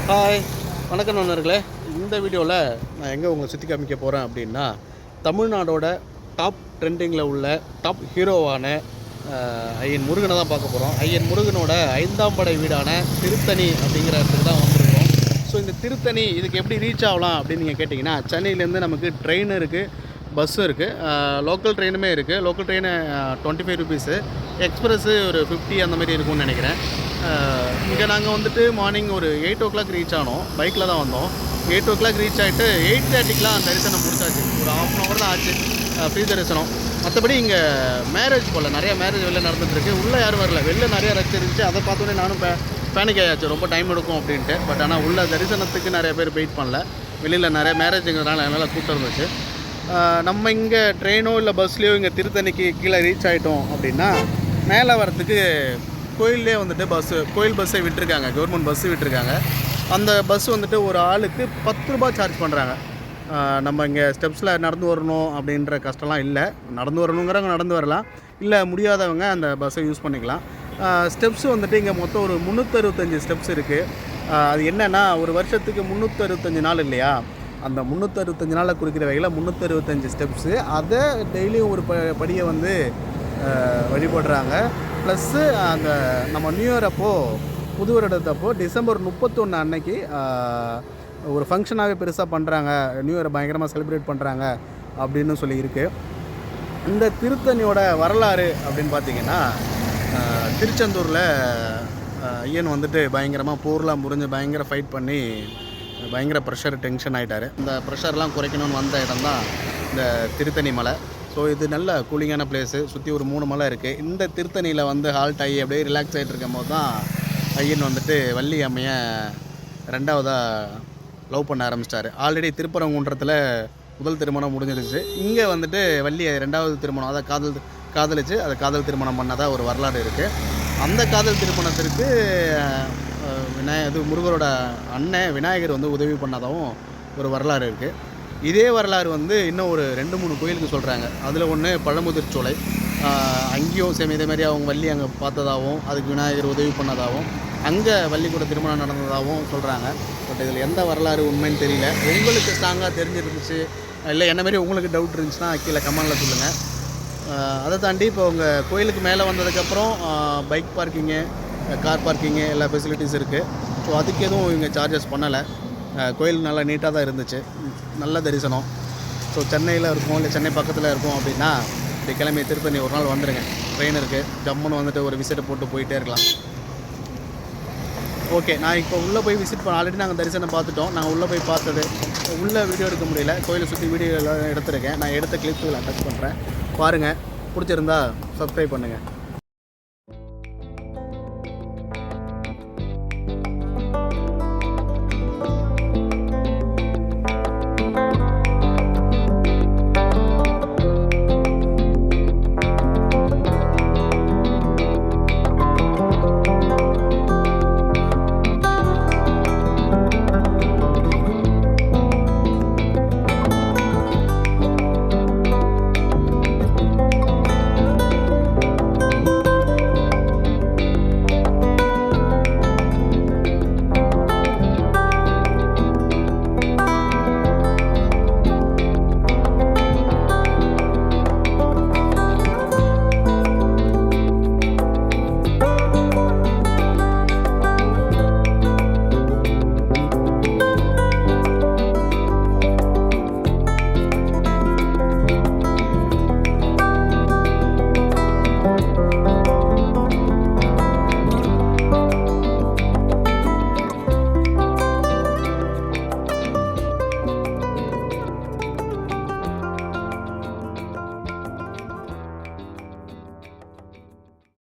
Hi, வணக்கம் நண்பர்களே. இந்த வீடியோவில் நான் எங்கே உங்களை சுற்றி காமிக்க போகிறேன் அப்படின்னா, தமிழ்நாடோட டாப் ட்ரெண்டிங்கில் உள்ள டாப் ஹீரோவான ஐயன் முருகனை தான் பார்க்க போகிறோம். ஐயன் முருகனோட 5ஆம் படை வீடான திருத்தணி அப்படிங்கிற இடத்துக்கு தான் வந்திருக்கோம். ஸோ இந்த திருத்தணி இதுக்கு எப்படி ரீச் ஆகலாம் அப்படின்னு நீங்கள் கேட்டிங்கன்னா, சென்னையிலேருந்து நமக்கு ட்ரெயின் இருக்குது, பஸ்ஸும் இருக்குது, லோக்கல் ட்ரெயினுமே இருக்குது. லோக்கல் ட்ரெயின் 25 ருபீஸு, எக்ஸ்பிரஸ்ஸு ஒரு 50 அந்த மாதிரி இருக்கும்னு நினைக்கிறேன். இங்கே நாங்கள் வந்துட்டு மார்னிங் ஒரு 8 o'clock ரீச் ஆனோம். பைக்கில் தான் வந்தோம். 8 o'clock ரீச் ஆகிட்டு 8:30க்குலாம் தரிசனம் முடிச்சாச்சு. ஒரு 1/2 hour தான் ஆச்சு ஃப்ரீ தரிசனம். மற்றபடி இங்கே மேரேஜ் போல் நிறைய மேரேஜ் வெளில நடந்துகிட்ருக்கு. உள்ளே யாரும் வரல, வெளில நிறைய ரஷ் இருந்துச்சு. அதை பார்த்தோன்னே நானும் பேனிக் ஆயாச்சு, ரொம்ப டைம் எடுக்கும் அப்படின்ட்டு. பட் ஆனால் உள்ள தரிசனத்துக்கு நிறைய பேர் வெயிட் பண்ணல. வெளியில் நிறைய மேரேஜுங்கிறதுனால நல்லா கூட்டம் இருந்துச்சு. நம்ம இங்கே ட்ரெயினோ இல்லை பஸ்லேயோ இங்கே திருத்தணிக்கு கீழே ரீச் ஆகிட்டோம் அப்படின்னா, மேலே வரத்துக்கு கோயிலே வந்துட்டு கோயில் பஸ்ஸை விட்டுருக்காங்க, கவர்மெண்ட் பஸ்ஸு விட்டுருக்காங்க. அந்த பஸ் வந்துட்டு ஒரு ஆளுக்கு 10 ரூபா சார்ஜ் பண்ணுறாங்க. நம்ம இங்கே ஸ்டெப்ஸில் நடந்து வரணும் அப்படின்ற கஷ்டம்லாம் இல்லை. நடந்து வரணுங்கிறவங்க நடந்து வரலாம், இல்லை முடியாதவங்க அந்த பஸ்ஸை யூஸ் பண்ணிக்கலாம். ஸ்டெப்ஸு வந்துட்டு இங்கே மொத்தம் ஒரு 365 ஸ்டெப்ஸ் இருக்குது. அது என்னென்னா, ஒரு வருஷத்துக்கு 365 நாள் இல்லையா, அந்த 365 நாளில் குறிக்கிற வகையில் 365 ஸ்டெப்ஸு. அதை டெய்லியும் ஒரு படியை வந்து வழிபடுறாங்க. ப்ளஸ்ஸு அந்த நம்ம நியூ இயர் அப்போது, புது வருடத்தப்போ டிசம்பர் 31 அன்னைக்கு ஒரு ஃபங்க்ஷனாகவே பெருசாக பண்ணுறாங்க. நியூ இயரை பயங்கரமாக செலிப்ரேட் பண்ணுறாங்க அப்படின்னு சொல்லியிருக்கு. இந்த திருத்தணியோட வரலாறு அப்படின்னு பார்த்திங்கன்னா, திருச்செந்தூரில் ஐயன் வந்துட்டு பயங்கரமாக போர்லாம் முறிஞ்சு பயங்கர ஃபைட் பண்ணி பயங்கர ப்ரெஷர் டென்ஷன் ஆகிட்டார். இந்த ப்ரெஷர்லாம் குறைக்கணும்னு வந்த இடம் தான் இந்த திருத்தணி மலை. ஸோ இது நல்ல கூலிங்கான பிளேஸு. சுற்றி ஒரு 3 மலை இருக்குது. இந்த திருத்தணியில் வந்து ஹால்ட் ஆகி அப்படியே ரிலாக்ஸ் ஆகிட்டு இருக்கும் போது தான் ஐயன் வந்துட்டு வள்ளி அம்மையை 2வதாக லவ் பண்ண ஆரம்பிச்சிட்டாரு. ஆல்ரெடி திருப்பரங்குன்றத்தில் முதல் திருமணம் முடிஞ்சிருச்சு. இங்கே வந்துட்டு வள்ளி 2வது திருமணம், அதை காதலிச்சு அதை காதல் திருமணம் பண்ணதாக ஒரு வரலாறு இருக்குது. அந்த காதல் திருமணத்திற்கு முருகரோட அண்ணன் விநாயகர் வந்து உதவி பண்ணதாகவும் ஒரு வரலாறு இருக்குது. இதே வரலாறு வந்து இன்னும் ஒரு 2-3 கோயிலுக்கு சொல்கிறாங்க. அதில் ஒன்று பழமுதிர் சோலை, அங்கேயும் சேம் இதே மாதிரி அவங்க வள்ளி அங்கே பார்த்ததாகவும் அதுக்கு விநாயகர் உதவி பண்ணதாகவும் அங்கே வள்ளி கூட திருமணம் நடந்ததாகவும் சொல்கிறாங்க. பட் இதில் எந்த வரலாறு உண்மைன்னு தெரியல. உங்களுக்கு ஸ்ட்ராங்காக தெரிஞ்சிருந்துச்சு, இல்லை என்ன மாதிரி உங்களுக்கு டவுட் இருந்துச்சுன்னா கீழே கமெண்டில் சொல்லுங்கள். அதை தாண்டி இப்போ உங்கள் கோயிலுக்கு மேலே வந்ததுக்கப்புறம் பைக் பார்க்கிங்கு, கார் பார்க்கிங்கு எல்லா ஃபெசிலிட்டிஸ் இருக்குது. ஸோ அதுக்கு எதுவும் இவங்க சார்ஜஸ் பண்ணலை. கோயில் நல்லா நீட்டாக தான் இருந்துச்சு, நல்ல தரிசனம். ஸோ சென்னையில் இருக்கும், இல்லை சென்னை பக்கத்தில் இருக்கும் அப்படின்னா இப்படி கிளம்பி திருப்பதி ஒரு நாள் வந்துடுங்க. ட்ரெயின் இருக்குது, ஜம்முன்னு வந்துட்டு ஒரு விசிட்டை போட்டு போயிட்டே இருக்கலாம். ஓகே, நான் இப்போ உள்ளே போய் விசிட் ஆல்ரெடி நாங்கள் தரிசனம் பார்த்துட்டோம். நாங்கள் உள்ளே போய் பார்த்தது உள்ளே வீடியோ எடுக்க முடியல, கோயிலை சுற்றி வீடியோ எல்லாம் எடுத்துருக்கேன். நான் எடுத்த கிளிப்ஸில் அட்டாச் பண்ணுறேன், பாருங்கள். பிடிச்சிருந்தா சப்ஸ்கிரைப் பண்ணுங்கள்.